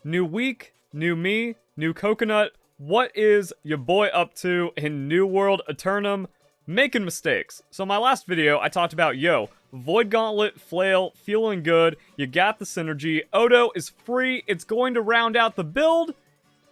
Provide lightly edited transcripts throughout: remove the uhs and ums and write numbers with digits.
New week, new me, new coconut. What is your boy up to in New World Aeternum? Making mistakes. So my last video, I talked about, Void Gauntlet, Flail, feeling good, you got the synergy, Odo is free, it's going to round out the build,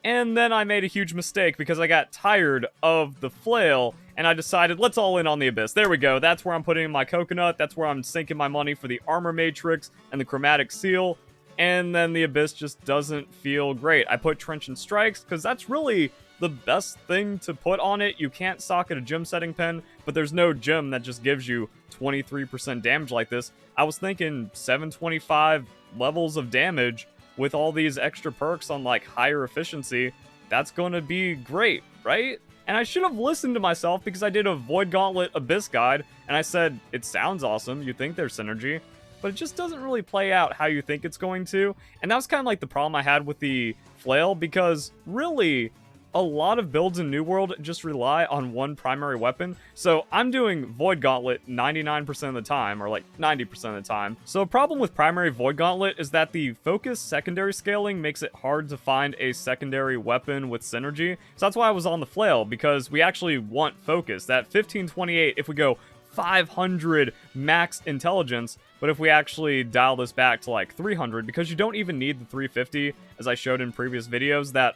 and then I made a huge mistake because I got tired of the Flail, and I decided, let's all in on the Abyss. There we go, that's where I'm putting in my coconut, that's where I'm sinking my money for the Armor Matrix and the Chromatic Seal, and then the Abyss just doesn't feel great. I put Trenchant Strikes, because that's really the best thing to put on it. You can't socket a gem setting pen, but there's no gem that just gives you 23% damage like this. I was thinking 725 levels of damage with all these extra perks on like higher efficiency. That's going to be great, right? And I should have listened to myself because I did a Void Gauntlet Abyss guide, and I said, it sounds awesome, you think there's synergy, but it just doesn't really play out how you think it's going to. And that was kind of like the problem I had with the Flail, because really, a lot of builds in New World just rely on one primary weapon. So I'm doing Void Gauntlet 99% of the time, or like 90% of the time. So a problem with primary Void Gauntlet is that the focus secondary scaling makes it hard to find a secondary weapon with synergy. So that's why I was on the Flail, because we actually want focus. That 1528, if we go 500 max intelligence, but if we actually dial this back to like 300, because you don't even need the 350, as I showed in previous videos, that,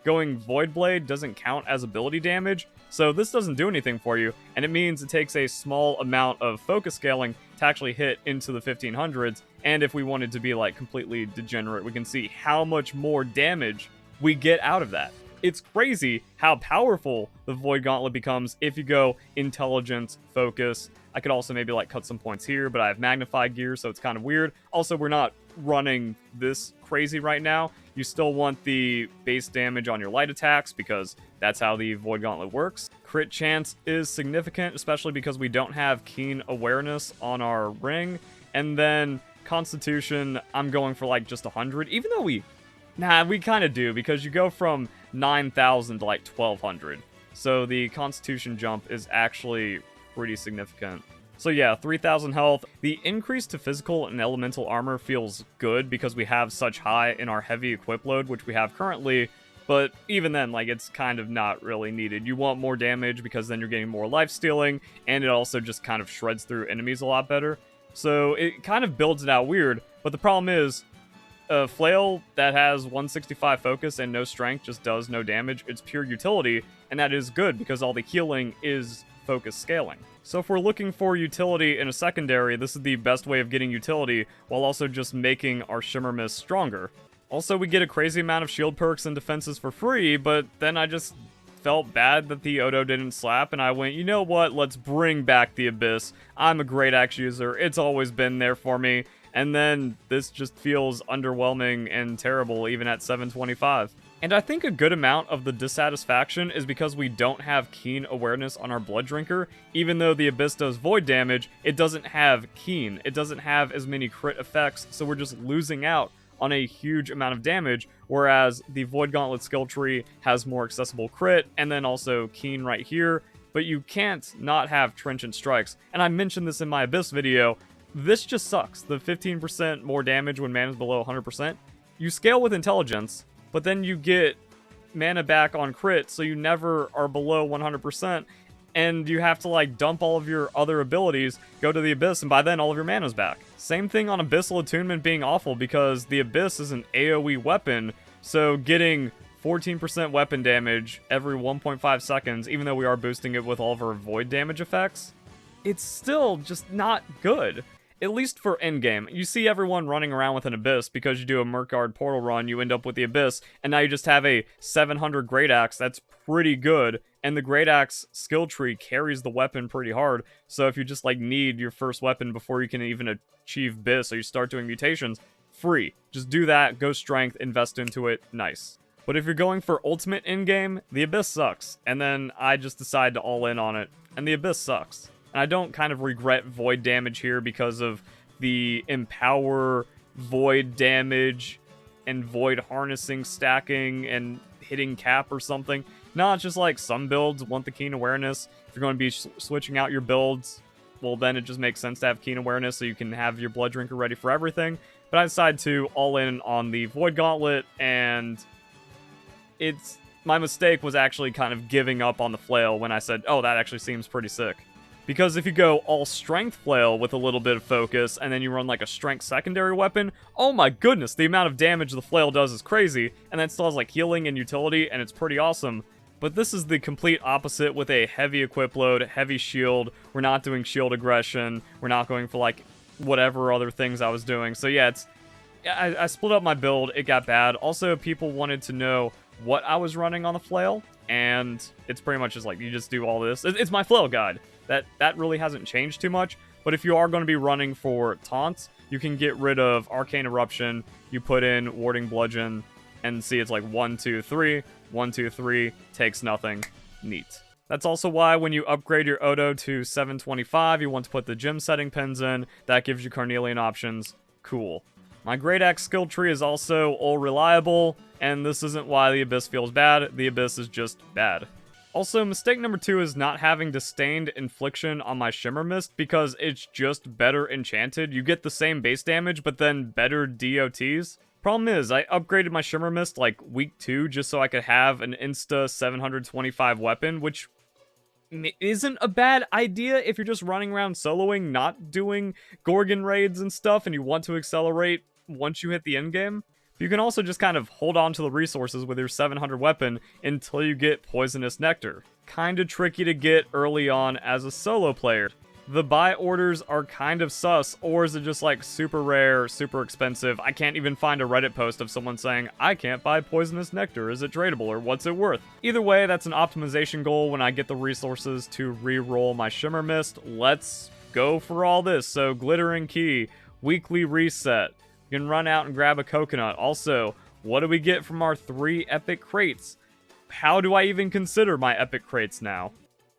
going Void Blade doesn't count as ability damage, so this doesn't do anything for you, and it means it takes a small amount of focus scaling to actually hit into the 1500s, and if we wanted to be like completely degenerate, we can see how much more damage we get out of that. It's crazy how powerful the Void Gauntlet becomes if you go Intelligence, Focus. I could also maybe like cut some points here, but I have Magnified Gear, so it's kind of weird. Also, we're not running this crazy right now. You still want the base damage on your light attacks because that's how the Void Gauntlet works. Crit chance is significant, especially because we don't have Keen Awareness on our ring. And then Constitution, I'm going for like just 100, even though we kind of do, because you go from 9,000 to like 1,200. So the Constitution jump is actually pretty significant. So yeah, 3,000 health. The increase to physical and elemental armor feels good because we have such high in our heavy equip load, which we have currently, but even then, like, it's kind of not really needed. You want more damage because then you're getting more life stealing, and it also just kind of shreds through enemies a lot better. So it kind of builds it out weird, but the problem is, a Flail that has 165 focus and no strength just does no damage. It's pure utility, and that is good because all the healing is focus scaling. So if we're looking for utility in a secondary, this is the best way of getting utility while also just making our Shimmer Mist stronger. Also, we get a crazy amount of shield perks and defenses for free, but then I just felt bad that the Odo didn't slap, and I went, you know what, let's bring back the Abyss. I'm a great axe user, it's always been there for me. And then this just feels underwhelming and terrible even at 725. And I think a good amount of the dissatisfaction is because we don't have Keen Awareness on our Blood Drinker. Even though the Abyss does void damage, it doesn't have Keen. It doesn't have as many crit effects, so we're just losing out on a huge amount of damage, whereas the Void Gauntlet skill tree has more accessible crit, and then also Keen right here, but you can't not have Trenchant Strikes. And I mentioned this in my Abyss video, this just sucks. The 15% more damage when mana is below 100%. You scale with Intelligence, but then you get mana back on crit, so you never are below 100%, and you have to like dump all of your other abilities, go to the Abyss, and by then all of your mana's back. Same thing on Abyssal Attunement being awful, because the Abyss is an AoE weapon, so getting 14% weapon damage every 1.5 seconds, even though we are boosting it with all of our void damage effects, it's still just not good. At least for endgame. You see everyone running around with an Abyss because you do a Murkguard portal run, you end up with the Abyss, and now you just have a 700 Great Axe that's pretty good, and the Great Axe skill tree carries the weapon pretty hard, so if you just like need your first weapon before you can even achieve Abyss, or you start doing mutations, free. Just do that, go strength, invest into it, nice. But if you're going for ultimate endgame, the Abyss sucks, and then I just decide to all in on it, and the Abyss sucks. And I don't kind of regret void damage here because of the empower void damage and void harnessing stacking and hitting cap or something. No, it's just like some builds want the Keen Awareness. If you're going to be switching out your builds, well then it just makes sense to have Keen Awareness so you can have your Blood Drinker ready for everything. but I decided to all in on the Void Gauntlet, and my mistake was actually kind of giving up on the Flail when I said, oh, that actually seems pretty sick. Because if you go all Strength Flail with a little bit of focus, and then you run like a Strength secondary weapon, oh my goodness, the amount of damage the Flail does is crazy, and then still has like healing and utility, and it's pretty awesome. But this is the complete opposite with a heavy equip load, heavy shield. We're not doing shield aggression. We're not going for like whatever other things I was doing. So yeah, I split up my build. It got bad. Also, people wanted to know what I was running on the Flail, and it's pretty much just like, you just do all this. It's my Flail guide. That really hasn't changed too much, but if you are going to be running for taunts, you can get rid of Arcane Eruption, you put in Warding Bludgeon, and see it's like 1, 2, 3, 1, 2, 3, takes nothing. Neat. That's also why when you upgrade your Odo to 725, you want to put the gym setting pins in. That gives you Carnelian options. Cool. My Great Axe skill tree is also all reliable, and this isn't why the Abyss feels bad. The Abyss is just bad. Also, mistake number 2 is not having Disdained Infliction on my Shimmer Mist, because it's just better enchanted. You get the same base damage, but then better DOTs. Problem is, I upgraded my Shimmer Mist like week 2 just so I could have an insta 725 weapon, which isn't a bad idea if you're just running around soloing, not doing Gorgon raids and stuff, and you want to accelerate once you hit the endgame. You can also just kind of hold on to the resources with your 700 weapon until you get Poisonous Nectar. Kinda tricky to get early on as a solo player. The buy orders are kind of sus, or is it just like super rare, super expensive? I can't even find a Reddit post of someone saying, I can't buy Poisonous Nectar, is it tradable, or what's it worth? Either way, that's an optimization goal when I get the resources to re-roll my Shimmer Mist. Let's go for all this. So, Glittering Key, weekly reset. You can run out and grab a coconut. Also, what do we get from our 3 epic crates? How do I even consider my epic crates now?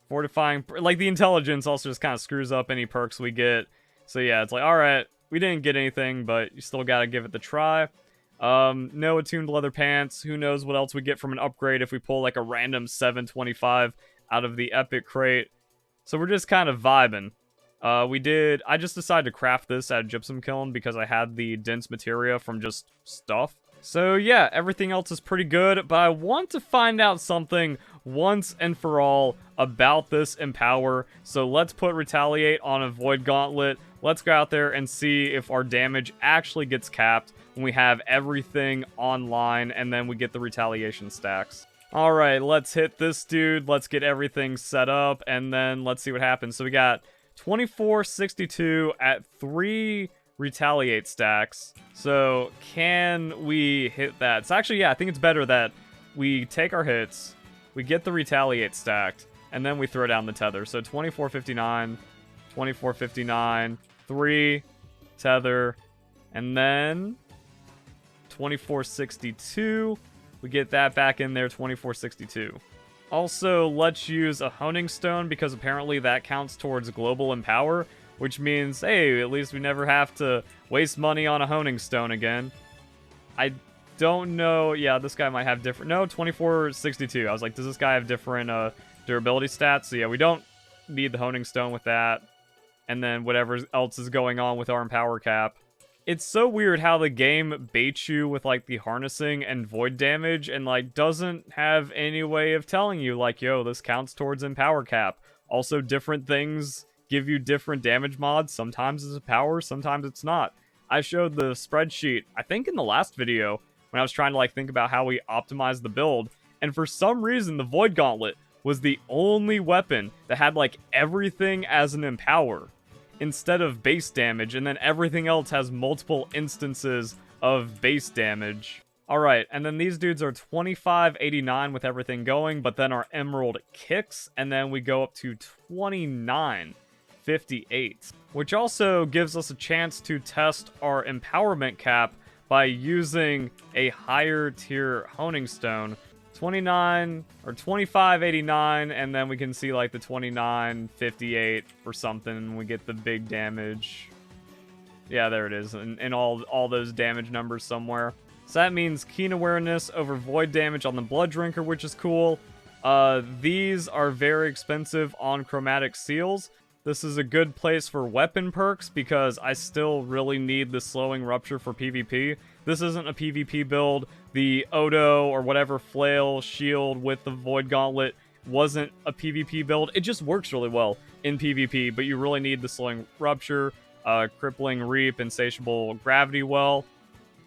Fortifying, like the intelligence also just kind of screws up any perks we get. So yeah, it's like, alright, we didn't get anything, but you still gotta give it the try. No attuned leather pants. Who knows what else we get from an upgrade if we pull like a random 725 out of the epic crate. So we're just kind of vibing. I just decided to craft this at a gypsum kiln because I had the dense materia from just stuff. So yeah, everything else is pretty good, but I want to find out something once and for all about this Empower. So let's put Retaliate on a Void Gauntlet. Let's go out there and see if our damage actually gets capped when we have everything online and then we get the Retaliation stacks. Alright, let's hit this dude. Let's get everything set up and then let's see what happens. So we got 2462 at 3 Retaliate stacks. So can we hit that? It's actually, yeah, I think it's better that we take our hits, we get the Retaliate stacked, and then we throw down the tether. So 2459, 2459, 3 tether, and then 2462. We get that back in there, 2462. Also, let's use a Honing Stone because apparently that counts towards Global Empower, which means, hey, at least we never have to waste money on a Honing Stone again. I don't know. Yeah, this guy might have different... No, 2462. I was like, does this guy have different durability stats? So yeah, we don't need the Honing Stone with that. And then whatever else is going on with our Empower cap. It's so weird how the game baits you with, like, the harnessing and void damage and, like, doesn't have any way of telling you, like, yo, this counts towards Empower cap. Also, different things give you different damage mods. Sometimes it's a power, sometimes it's not. I showed the spreadsheet, I think in the last video, when I was trying to, like, think about how we optimize the build, and for some reason, the Void Gauntlet was the only weapon that had, like, everything as an Empower instead of base damage, and then everything else has multiple instances of base damage. Alright, and then these dudes are 2589 with everything going, but then our Emerald kicks, and then we go up to 2958, which also gives us a chance to test our Empowerment cap by using a higher tier Honing Stone. 29 or 2589, and then we can see like the 2958 or something. We get the big damage. Yeah, there it is, in all those damage numbers somewhere. So that means keen awareness over void damage on the Blood Drinker, which is cool. These are very expensive on chromatic seals. This is a good place for weapon perks because I still really need the slowing rupture for PvP. This isn't a PvP build. The Odo or whatever flail shield with the Void Gauntlet wasn't a PvP build. It just works really well in PvP, but you really need the slowing rupture, crippling reap, insatiable gravity well.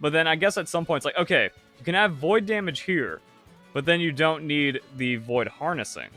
But then I guess at some point it's like, okay, you can have void damage here, but then you don't need the void harnessing.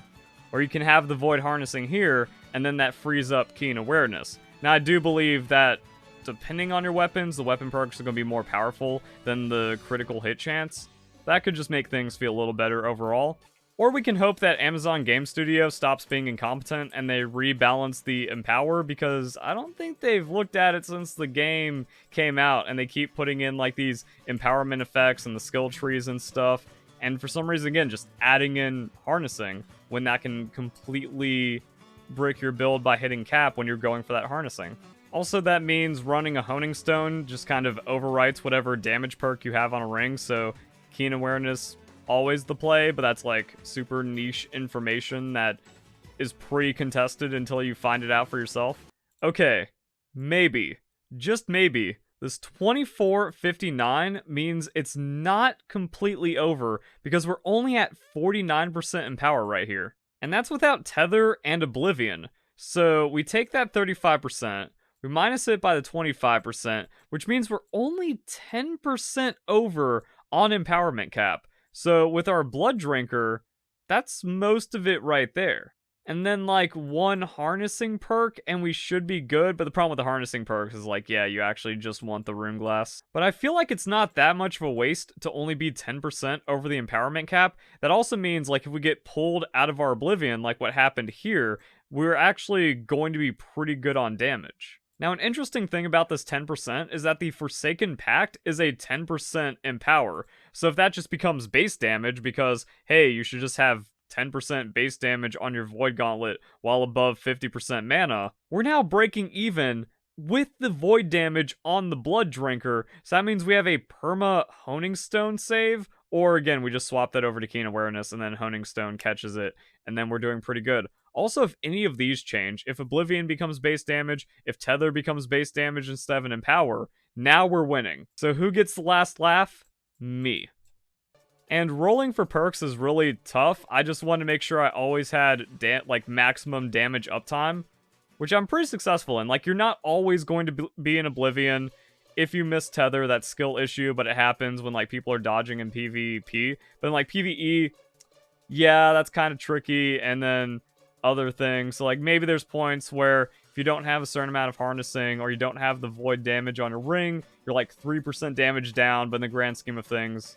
Or you can have the void harnessing here, and then that frees up keen awareness. Now, I do believe that, depending on your weapons, the weapon perks are going to be more powerful than the critical hit chance. That could just make things feel a little better overall. Or we can hope that Amazon Game Studio stops being incompetent and they rebalance the Empower, because I don't think they've looked at it since the game came out, and they keep putting in like these empowerment effects and the skill trees and stuff. And for some reason, again, just adding in harnessing when that can completely brick your build by hitting cap when you're going for that harnessing. Also, that means running a honing stone just kind of overwrites whatever damage perk you have on a ring, so keen awareness always the play, but that's like super niche information that is pretty contested until you find it out for yourself. Okay, maybe, just maybe, this 2459 means it's not completely over because we're only at 49% Empower right here. And that's without Tether and Oblivion. So we take that 35%, we minus it by the 25%, which means we're only 10% over on Empowerment cap. So with our Blood Drinker, that's most of it right there. And then like one harnessing perk and we should be good, but the problem with the harnessing perks is like, yeah, you actually just want the rune glass. But I feel like it's not that much of a waste to only be 10% over the empowerment cap. That also means like if we get pulled out of our Oblivion, like what happened here, we're actually going to be pretty good on damage. Now, an interesting thing about this 10% is that the Forsaken Pact is a 10% empower. So if that just becomes base damage because, hey, you should just have 10% base damage on your Void Gauntlet while above 50% mana, we're now breaking even with the Void damage on the Blood Drinker. So that means we have a perma Honing Stone save, or again, we just swap that over to Keen Awareness and then Honing Stone catches it, and then we're doing pretty good. Also, if any of these change, if Oblivion becomes base damage, if Tether becomes base damage instead of an Empower, now we're winning. So who gets the last laugh? Me. And rolling for perks is really tough. I just wanted to make sure I always had like maximum damage uptime, which I'm pretty successful in. Like, you're not always going to be in Oblivion. If you miss Tether, that's skill issue, but it happens when like people are dodging in PvP. But in like PvE, yeah, that's kind of tricky. And then other things. So like maybe there's points where if you don't have a certain amount of harnessing or you don't have the void damage on your ring, you're like 3% damage down, but in the grand scheme of things,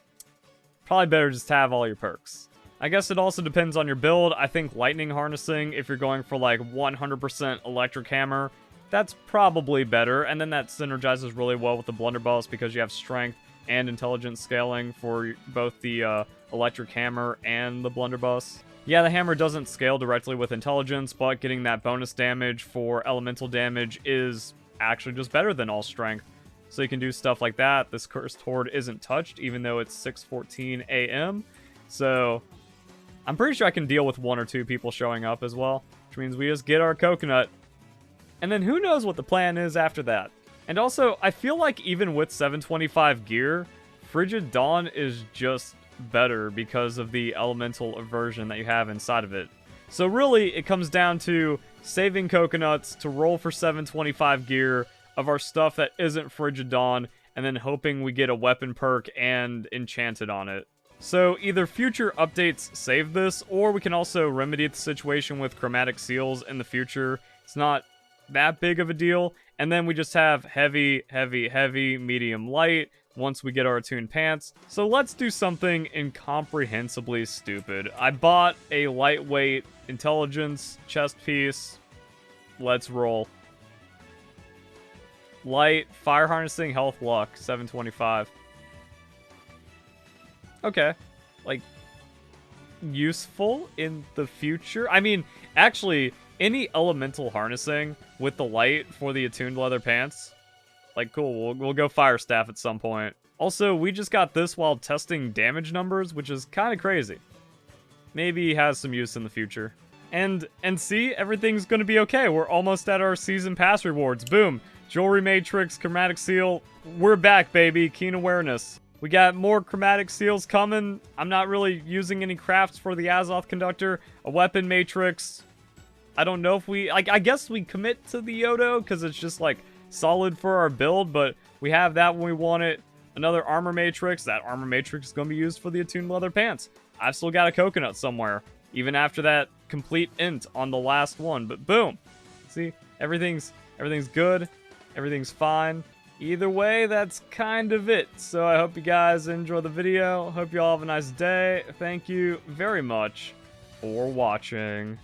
probably better just to have all your perks. I guess it also depends on your build. I think lightning harnessing, if you're going for like 100% electric hammer, that's probably better. And then that synergizes really well with the blunderbuss because you have strength and intelligence scaling for both the electric hammer and the blunderbuss. Yeah, the hammer doesn't scale directly with intelligence, but getting that bonus damage for elemental damage is actually just better than all strength. So you can do stuff like that. This Cursed Horde isn't touched, even though it's 6:14 a.m. So I'm pretty sure I can deal with 1 or 2 people showing up as well, which means we just get our coconut. And then who knows what the plan is after that. And also, I feel like even with 725 gear, Frigid Dawn is just better because of the elemental aversion that you have inside of it. So really, it comes down to saving coconuts to roll for 725 gear of our stuff that isn't Frigid Dawn, and then hoping we get a weapon perk and enchanted on it. So either future updates save this, or we can also remedy the situation with chromatic seals in the future. It's not that big of a deal. And then we just have heavy, heavy, heavy, medium, light once we get our attuned pants. So let's do something incomprehensibly stupid. I bought a lightweight intelligence chest piece. Let's roll. Light, fire harnessing, health, luck, 725. Okay. Like, useful in the future? I mean, actually, any elemental harnessing with the light for the attuned leather pants, like, cool, we'll go fire staff at some point. Also, we just got this while testing damage numbers, which is kind of crazy. Maybe has some use in the future. And see, everything's gonna be okay. We're almost at our season pass rewards. Boom. Jewelry Matrix, Chromatic Seal. We're back, baby. Keen Awareness. We got more Chromatic Seals coming. I'm not really using any crafts for the Azoth Conductor. A Weapon Matrix. I don't know if we... I guess we commit to the Odo, because it's just, like, solid for our build, but we have that when we want it. Another Armor Matrix. That Armor Matrix is going to be used for the Attuned Leather Pants. I've still got a Coconut somewhere, even after that complete int on the last one. But boom. See? Everything's good. Everything's fine. Either way, that's kind of it. So I hope you guys enjoy the video. Hope you all have a nice day. Thank you very much for watching.